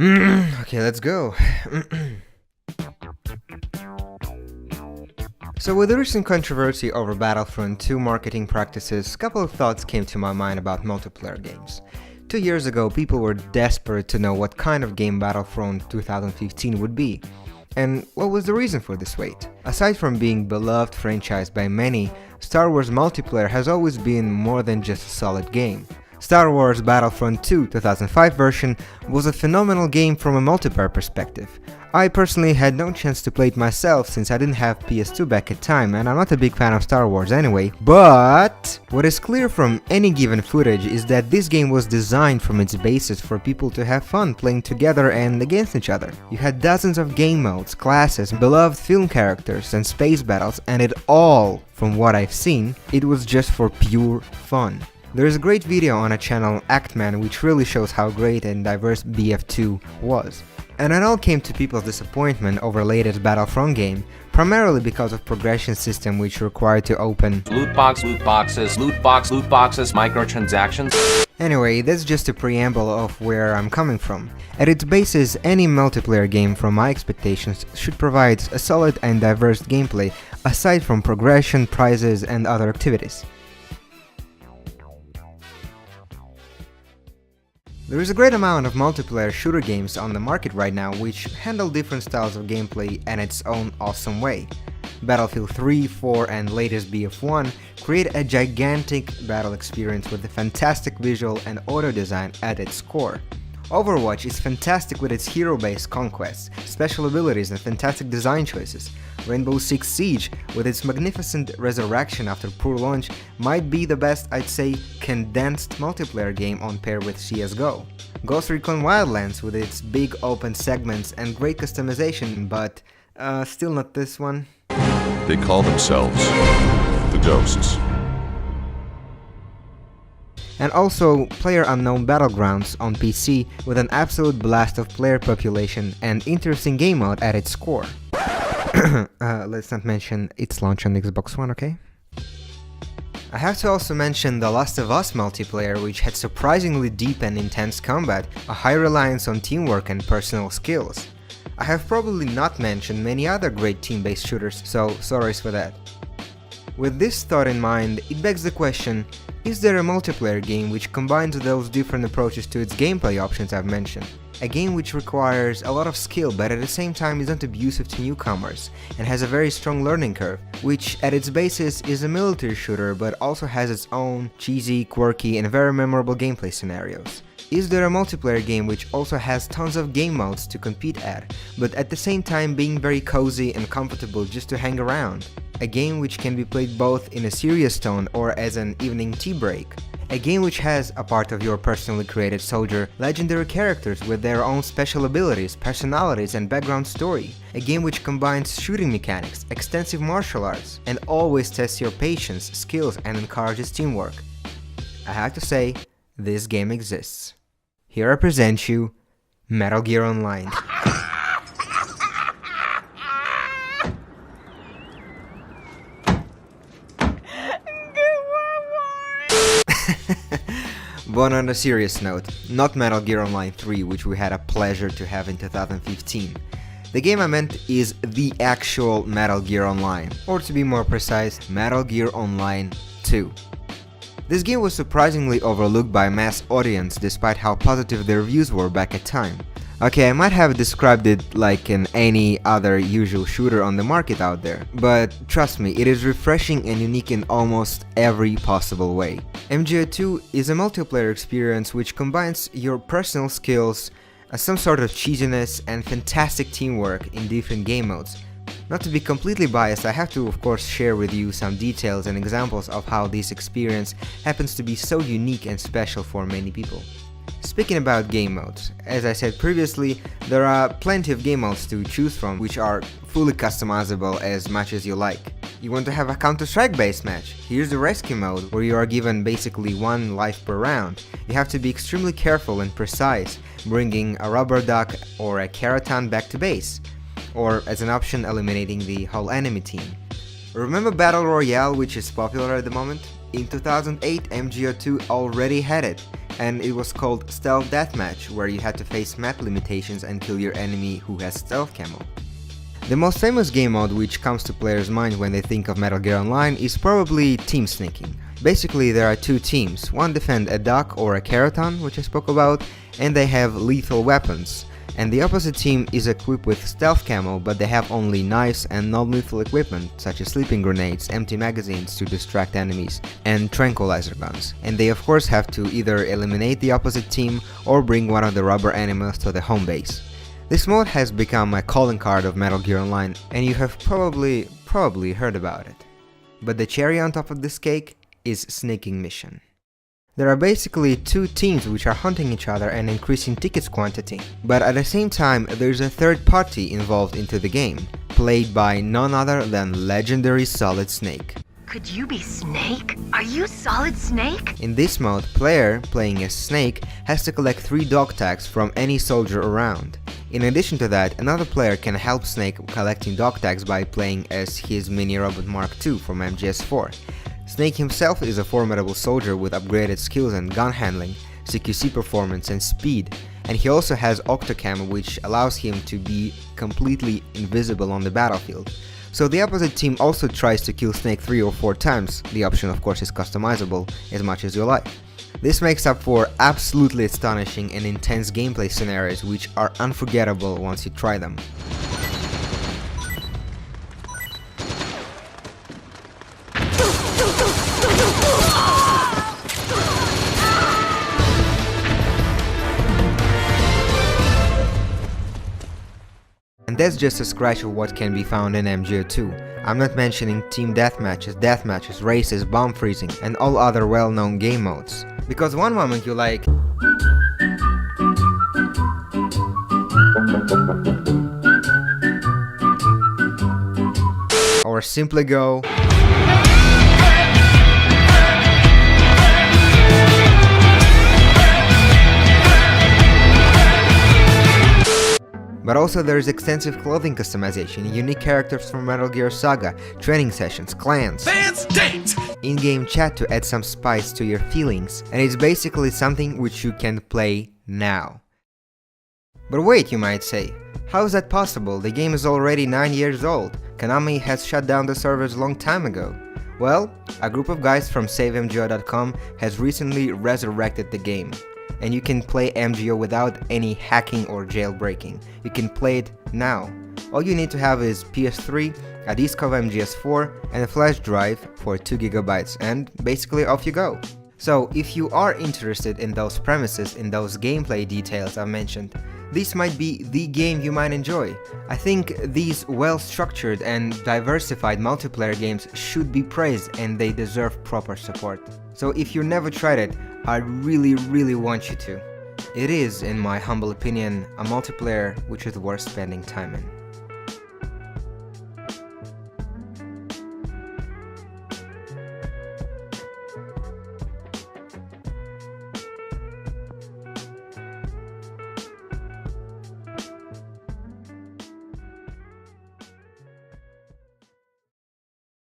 Okay, let's go. So with the recent controversy over Battlefront 2 marketing practices, a couple of thoughts came to my mind about multiplayer games. 2 years ago, people were desperate to know what kind of game Battlefront 2015 would be. And what was the reason for this wait? Aside from being beloved franchise by many, Star Wars multiplayer has always been more than just a solid game. Star Wars Battlefront 2 2005 version was a phenomenal game from a multiplayer perspective. I personally had no chance to play it myself since I didn't have PS2 back at time and I'm not a big fan of Star Wars anyway, but what is clear from any given footage is that this game was designed from its basis for people to have fun playing together and against each other. You had dozens of game modes, classes, beloved film characters and space battles, and it all, from what I've seen, it was just for pure fun. There is a great video on a channel, Actman, which really shows how great and diverse BF2 was. And it all came to people's disappointment over latest Battlefront game, primarily because of progression system which required to open loot boxes, microtransactions. Anyway, that's just a preamble of where I'm coming from. At its basis, any multiplayer game from my expectations should provide a solid and diverse gameplay aside from progression, prizes and other activities. There is a great amount of multiplayer shooter games on the market right now which handle different styles of gameplay in its own awesome way. Battlefield 3, 4 and latest BF1 create a gigantic battle experience with a fantastic visual and audio design at its core. Overwatch is fantastic with its hero-based conquests, special abilities and fantastic design choices. Rainbow Six Siege, with its magnificent resurrection after poor launch, might be the best, I'd say, condensed multiplayer game on par with CSGO. Ghost Recon Wildlands with its big open segments and great customization, but still not this one. They call themselves the Ghosts. And also PlayerUnknown Battlegrounds on PC with an absolute blast of player population and interesting game mode at its core. Let's not mention its launch on Xbox One, okay? I have to also mention The Last of Us multiplayer, which had surprisingly deep and intense combat, a high reliance on teamwork and personal skills. I have probably not mentioned many other great team-based shooters, so sorry for that. With this thought in mind, it begs the question, is there a multiplayer game which combines those different approaches to its gameplay options I've mentioned? A game which requires a lot of skill but at the same time isn't abusive to newcomers and has a very strong learning curve, which at its basis is a military shooter but also has its own cheesy, quirky and very memorable gameplay scenarios. Is there a multiplayer game which also has tons of game modes to compete at, but at the same time being very cozy and comfortable just to hang around? A game which can be played both in a serious tone or as an evening tea break. A game which has, a part of your personally created soldier, legendary characters with their own special abilities, personalities and background story. A game which combines shooting mechanics, extensive martial arts, and always tests your patience, skills and encourages teamwork. I have to say, this game exists. Here I present you Metal Gear Online. But on a serious note, not Metal Gear Online 3, which we had a pleasure to have in 2015. The game I meant is the actual Metal Gear Online, or to be more precise, Metal Gear Online 2. This game was surprisingly overlooked by a mass audience despite how positive the reviews were back at time. Okay, I might have described it like any other usual shooter on the market out there, but trust me, it is refreshing and unique in almost every possible way. MGO2 is a multiplayer experience which combines your personal skills, some sort of cheesiness and fantastic teamwork in different game modes. Not to be completely biased, I have to of course share with you some details and examples of how this experience happens to be so unique and special for many people. Speaking about game modes, as I said previously, there are plenty of game modes to choose from which are fully customizable as much as you like. You want to have a Counter-Strike based match? Here's the rescue mode, where you are given basically 1 life per round. You have to be extremely careful and precise, bringing a rubber duck or a Keraton back to base, or as an option eliminating the whole enemy team. Remember Battle Royale, which is popular at the moment? In 2008, MGO2 already had it, and it was called Stealth Deathmatch, where you had to face map limitations and kill your enemy who has stealth camo. The most famous game mode which comes to players' mind when they think of Metal Gear Online is probably team sneaking. Basically, there are two teams. One defend a dock or a Keraton, which I spoke about, and they have lethal weapons. And the opposite team is equipped with stealth camo, but they have only knives and non-lethal equipment, such as sleeping grenades, empty magazines to distract enemies, and tranquilizer guns. And they of course have to either eliminate the opposite team or bring one of the rubber animals to the home base. This mode has become my calling card of Metal Gear Online, and you have probably heard about it. But the cherry on top of this cake is Sneaking Mission. There are basically two teams which are hunting each other and increasing tickets quantity, but at the same time there's a third party involved into the game, played by none other than legendary Solid Snake. Could you be Snake? Are you Solid Snake? In this mode, player, playing as Snake, has to collect 3 dog tags from any soldier around. In addition to that, another player can help Snake collecting dog tags by playing as his mini robot Mark II from MGS4. Snake himself is a formidable soldier with upgraded skills and gun handling, CQC performance and speed, and he also has Octocam, which allows him to be completely invisible on the battlefield. So the opposite team also tries to kill Snake 3 or 4 times. The option of course is customizable as much as you like. This makes up for absolutely astonishing and intense gameplay scenarios which are unforgettable once you try them. And that's just a scratch of what can be found in MGO2. I'm not mentioning team deathmatches, races, bomb freezing, and all other well-known game modes. Because one moment you like or simply go but also there is extensive clothing customization, unique characters from Metal Gear Saga, training sessions, clans, in-game chat to add some spice to your feelings, and it's basically something which you can play now. But wait, you might say, how is that possible? The game is already 9 years old. Konami has shut down the servers a long time ago. Well, a group of guys from SaveMGO.com has recently resurrected the game. And you can play MGO without any hacking or jailbreaking. You can play it now. All you need to have is PS3, a disk of MGS4, and a flash drive for 2 GB, and basically off you go. So if you are interested in those premises, in those gameplay details I mentioned, this might be the game you might enjoy. I think these well-structured and diversified multiplayer games should be praised, and they deserve proper support. So if you never tried it, I really want you to. It is, in my humble opinion, a multiplayer which is worth spending time in.